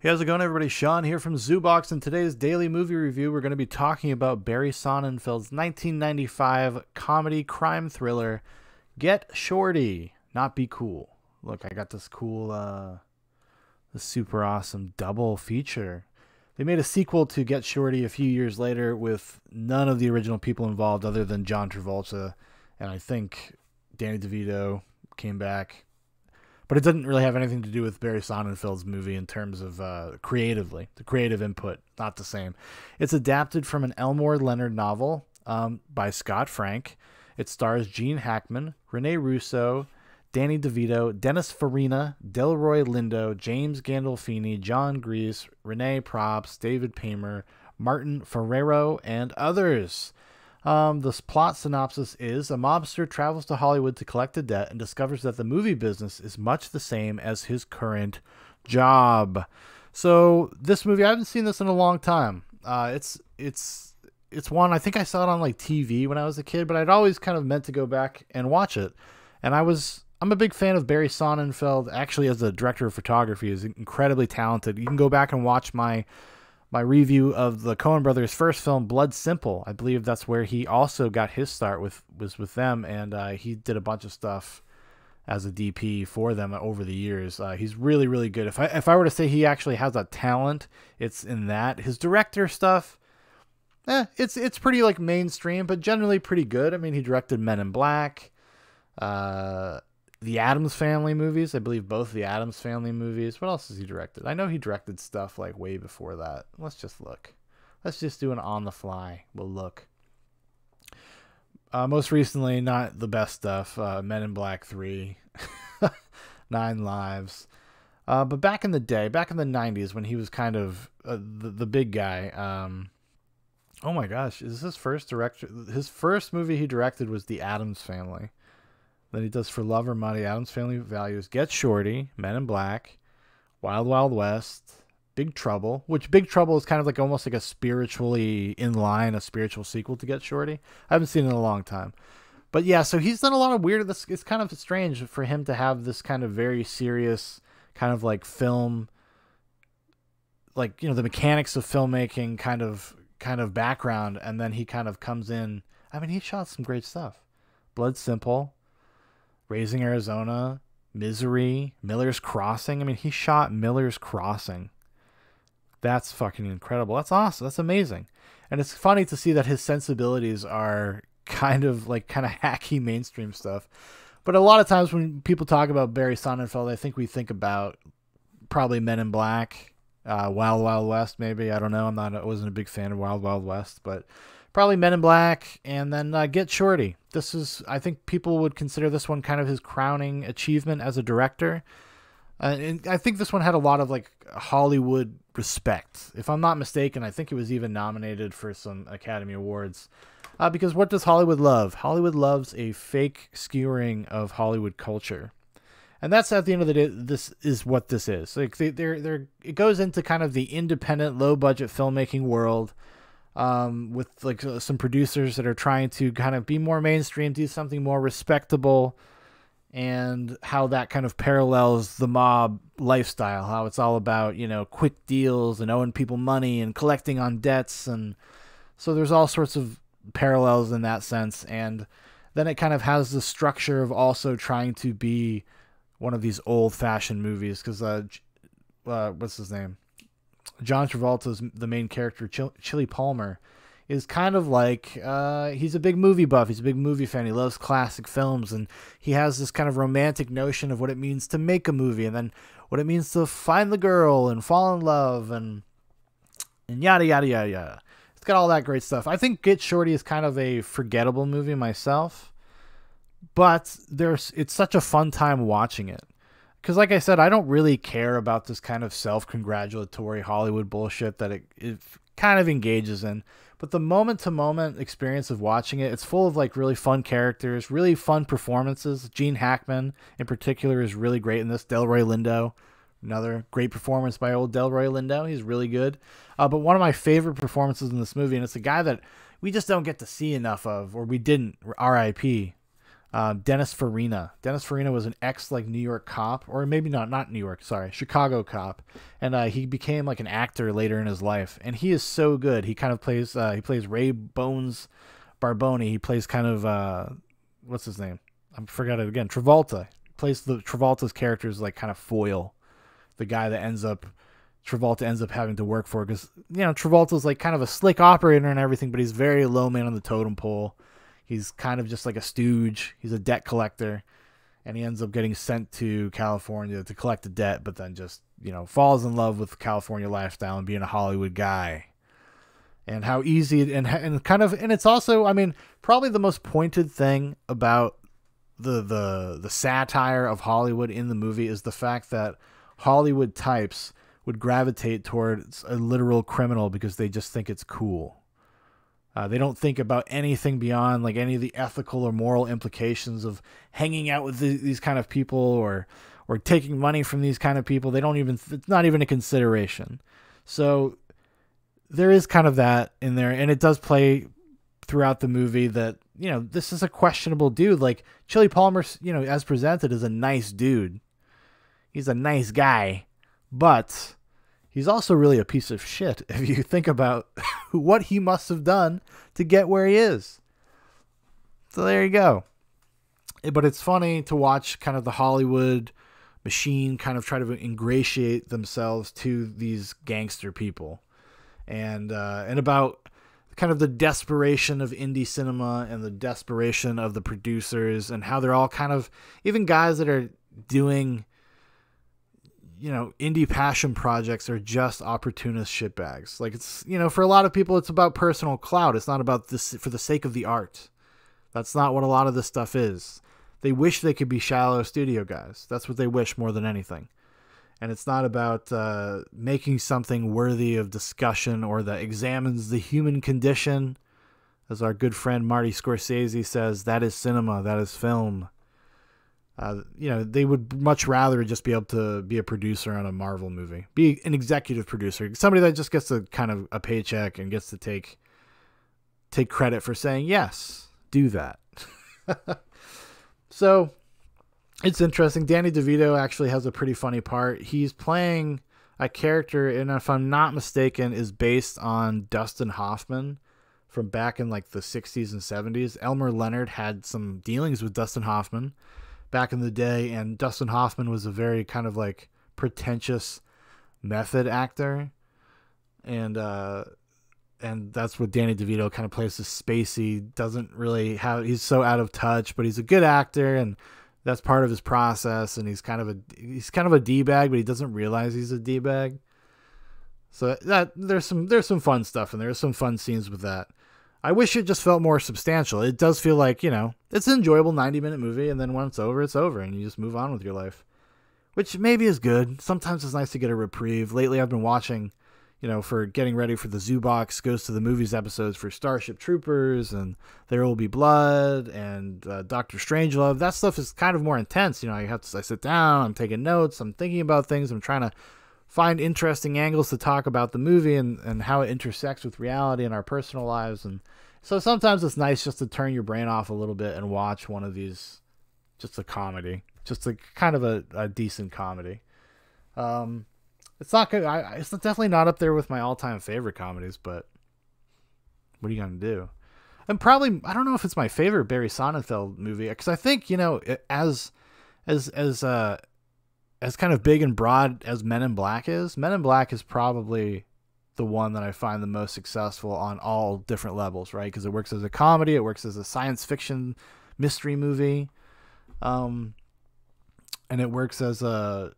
Hey, how's it going, everybody? Shaun here from Zoobox. In today's daily movie review, we're going to be talking about Barry Sonnenfeld's 1995 comedy crime thriller, Get Shorty, Not Be Cool. Look, I got this cool, this super awesome double feature. They made a sequel to Get Shorty a few years later with none of the original people involved other than John Travolta, and I think Danny DeVito came back. But it didn't really have anything to do with Barry Sonnenfeld's movie in terms of creatively. The creative input, not the same. It's adapted from an Elmore Leonard novel by Scott Frank. It stars Gene Hackman, Rene Russo, Danny DeVito, Dennis Farina, Delroy Lindo, James Gandolfini, John Grease, Renee Props, David Paymer, Martin Ferrero, and others. The plot synopsis is a mobster travels to Hollywood to collect a debt and discovers that the movie business is much the same as his current job. So this movie, I haven't seen this in a long time. It's one, I think I saw it on like TV when I was a kid, but I'd always kind of meant to go back and watch it. And I'm a big fan of Barry Sonnenfeld. Actually, as a director of photography, is incredibly talented. You can go back and watch my review of the Coen brothers' first film, Blood Simple. I believe that's where he also got his start was with them, and he did a bunch of stuff as a DP for them over the years. He's really, really good. If I were to say he actually has a talent, it's in that. His director stuff, it's pretty like mainstream, but generally pretty good. I mean, he directed Men in Black, the Addams Family movies. I believe both the Addams Family movies. What else has he directed? I know he directed stuff like way before that. Let's just look. Let's just do an on the fly. We'll look. Most recently, not the best stuff. Men in Black 3, 9 Lives. But back in the day, back in the 90s when he was kind of the big guy. Oh my gosh, is his first director? His first movie he directed was The Addams Family. Then he does For Love or Money, Addams Family Values, Get Shorty, Men in Black, Wild Wild West, Big Trouble, which Big Trouble is kind of like almost like a spiritually in line, a spiritual sequel to Get Shorty. I haven't seen it in a long time. But yeah, so he's done a lot of weird, it's kind of strange for him to have this kind of very serious kind of like film, like, you know, the mechanics of filmmaking kind of background, and then he kind of comes in. I mean, he shot some great stuff. Blood Simple, Raising Arizona, Misery, Miller's Crossing. I mean, he shot Miller's Crossing. That's fucking incredible. That's awesome. That's amazing. And it's funny to see that his sensibilities are kind of hacky mainstream stuff. But a lot of times when people talk about Barry Sonnenfeld, I think we think about probably Men in Black, Wild Wild West, maybe. I don't know. I wasn't a big fan of Wild Wild West, but probably Men in Black, and then Get Shorty. This is, I think people would consider this one kind of his crowning achievement as a director. And I think this one had a lot of like Hollywood respect. If I'm not mistaken, I think it was even nominated for some Academy Awards. Because what does Hollywood love? Hollywood loves a fake skewering of Hollywood culture. And that's, at the end of the day, this is what this is. Like it goes into kind of the independent, low-budget filmmaking world, with like some producers that are trying to kind of be more mainstream, do something more respectable, and how that kind of parallels the mob lifestyle, how it's all about, you know, quick deals and owing people money and collecting on debts. And so there's all sorts of parallels in that sense. And then it kind of has the structure of also trying to be one of these old-fashioned movies, because what's his name? John Travolta's the main character, Chili Palmer, is kind of like, he's a big movie buff. He's a big movie fan. He loves classic films, and he has this kind of romantic notion of what it means to make a movie, and then what it means to find the girl and fall in love, and yada, yada, yada, yada. It's got all that great stuff. I think Get Shorty is kind of a forgettable movie myself, but it's such a fun time watching it. Because like I said, I don't really care about this kind of self-congratulatory Hollywood bullshit that it kind of engages in. But the moment-to-moment experience of watching it, it's full of like really fun characters, really fun performances. Gene Hackman, in particular, is really great in this. Delroy Lindo, another great performance by old Delroy Lindo. He's really good. But one of my favorite performances in this movie, and it's a guy that we just don't get to see enough of, or we didn't, R.I.P., Dennis Farina. Dennis Farina was an ex like New York cop, or maybe not New York, sorry, Chicago cop, and he became like an actor later in his life, and he is so good. He kind of plays he plays Ray Bones Barboni. He plays kind of what's his name? I forgot it again. Travolta. He plays Travolta's character's like kind of foil, the guy that Travolta ends up having to work for, because Travolta's like kind of a slick operator and everything, but he's very low man on the totem pole. He's kind of just like a stooge. He's a debt collector, and he ends up getting sent to California to collect the debt, but then just falls in love with the California lifestyle and being a Hollywood guy. And how easy and it's also, I mean, probably the most pointed thing about the satire of Hollywood in the movie is the fact that Hollywood types would gravitate towards a literal criminal because they just think it's cool. They don't think about anything beyond like any of the ethical or moral implications of hanging out with these kind of people or taking money from these kind of people. It's not even a consideration. So there is kind of that in there, and it does play throughout the movie that, this is a questionable dude. Like Chili Palmer, as presented, is a nice dude. He's a nice guy, but he's also really a piece of shit if you think about what he must have done to get where he is. So there you go. But it's funny to watch kind of the Hollywood machine kind of try to ingratiate themselves to these gangster people. And about kind of the desperation of indie cinema and the desperation of the producers and how they're all kind of, even guys that are doing indie passion projects are just opportunist shitbags. Like it's, for a lot of people, it's about personal clout. It's not about this for the sake of the art. That's not what a lot of this stuff is. They wish they could be shallow studio guys. That's what they wish more than anything. And it's not about making something worthy of discussion or that examines the human condition. As our good friend Marty Scorsese says, that is cinema, that is film. They would much rather just be able to be a producer on a Marvel movie, be an executive producer, somebody that just gets a kind of a paycheck and gets to take credit for saying, yes, do that. So it's interesting. Danny DeVito actually has a pretty funny part. He's playing a character, and if I'm not mistaken, is based on Dustin Hoffman from back in like the 60s and 70s. Elmer Leonard had some dealings with Dustin Hoffman back in the day, and Dustin Hoffman was a very kind of like pretentious method actor, and that's what Danny DeVito kind of plays, this spacey, doesn't really have, he's so out of touch, but he's a good actor, and that's part of his process, and he's kind of a D-bag, but he doesn't realize he's a D-bag. So that there's some fun stuff, and there's some fun scenes with that. I wish it just felt more substantial. It does feel like, it's an enjoyable 90-minute movie, and then when it's over, and you just move on with your life, which maybe is good. Sometimes it's nice to get a reprieve. Lately, I've been watching, for getting ready for the Zoobox Goes to the Movies episodes for Starship Troopers and There Will Be Blood and Doctor Strangelove. That stuff is kind of more intense. I sit down, I'm taking notes, I'm thinking about things, I'm trying to find interesting angles to talk about the movie and how it intersects with reality and our personal lives. And so sometimes it's nice just to turn your brain off a little bit and watch one of these, just a comedy, just a kind of a decent comedy. It's not good. It's definitely not up there with my all-time favorite comedies, but what are you going to do? And probably, I don't know if it's my favorite Barry Sonnenfeld movie, because I think, as kind of big and broad as Men in Black is probably the one that I find the most successful on all different levels, right? Because it works as a comedy, it works as a science fiction mystery movie, and it works as a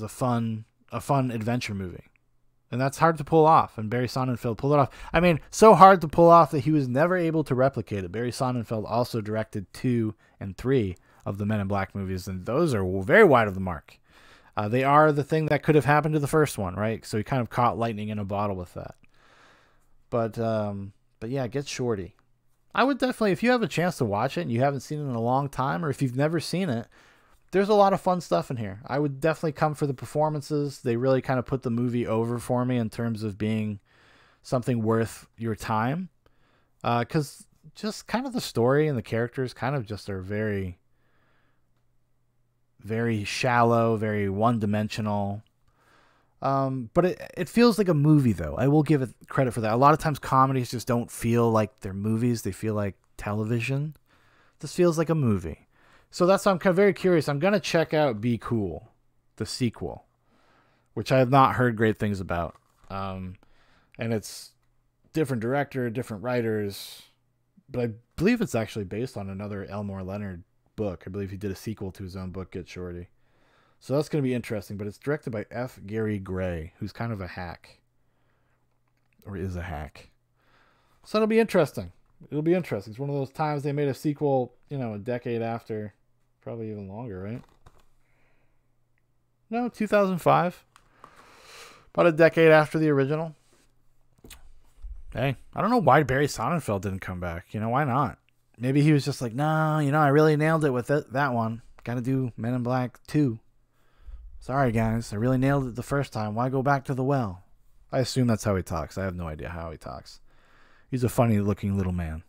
fun adventure movie. And that's hard to pull off, and Barry Sonnenfeld pulled it off. I mean, so hard to pull off that he was never able to replicate it. Barry Sonnenfeld also directed 2 and 3 of the Men in Black movies, and those are very wide of the mark. They are the thing that could have happened to the first one, right? So he kind of caught lightning in a bottle with that. But yeah, Get Shorty. I would definitely, if you have a chance to watch it and you haven't seen it in a long time, or if you've never seen it, there's a lot of fun stuff in here. I would definitely come for the performances. They really kind of put the movie over for me in terms of being something worth your time. Because just kind of the story and the characters kind of just are very, very shallow, very one-dimensional. But it feels like a movie, though. I will give it credit for that. A lot of times comedies just don't feel like they're movies. They feel like television. This feels like a movie. So that's why I'm kind of very curious. I'm going to check out Be Cool, the sequel, which I have not heard great things about. And it's different director, different writers, but I believe it's actually based on another Elmore Leonard book. I believe he did a sequel to his own book, Get Shorty. So that's going to be interesting, but it's directed by F. Gary Gray, who's kind of a hack. Or is a hack. So it'll be interesting. It'll be interesting. It's one of those times they made a sequel, you know, a decade after. Probably even longer, right? No, 2005. About a decade after the original. Hey, I don't know why Barry Sonnenfeld didn't come back. You know, why not? Maybe he was just like, no, you know, I really nailed it with that one. Got to do Men in Black 2. Sorry, guys. I really nailed it the first time. Why go back to the well? I assume that's how he talks. I have no idea how he talks. He's a funny-looking little man.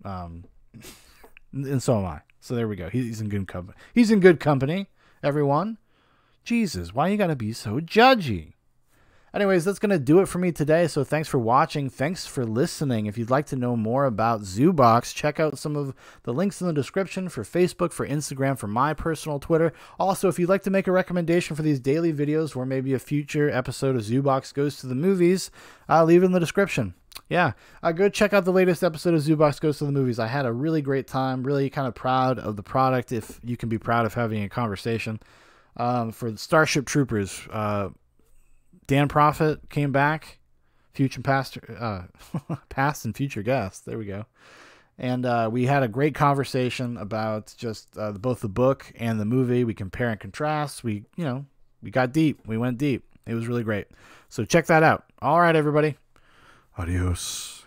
And so am I. So there we go. He's in good company. He's in good company, everyone. Jesus, why you gotta be so judgy? Anyways, that's going to do it for me today. So thanks for watching. Thanks for listening. If you'd like to know more about Zoobox, check out some of the links in the description for Facebook, for Instagram, for my personal Twitter. Also, if you'd like to make a recommendation for these daily videos where maybe a future episode of Zoobox goes to the movies, leave it in the description. Yeah, go check out the latest episode of Zoobox Goes to the Movies. I had a really great time, really kind of proud of the product, if you can be proud of having a conversation. For Starship Troopers, Dan Prophet came back, future past and future guest. There we go. And we had a great conversation about just both the book and the movie. We compare and contrast. We got deep. We went deep. It was really great. So check that out. All right, everybody. Adios.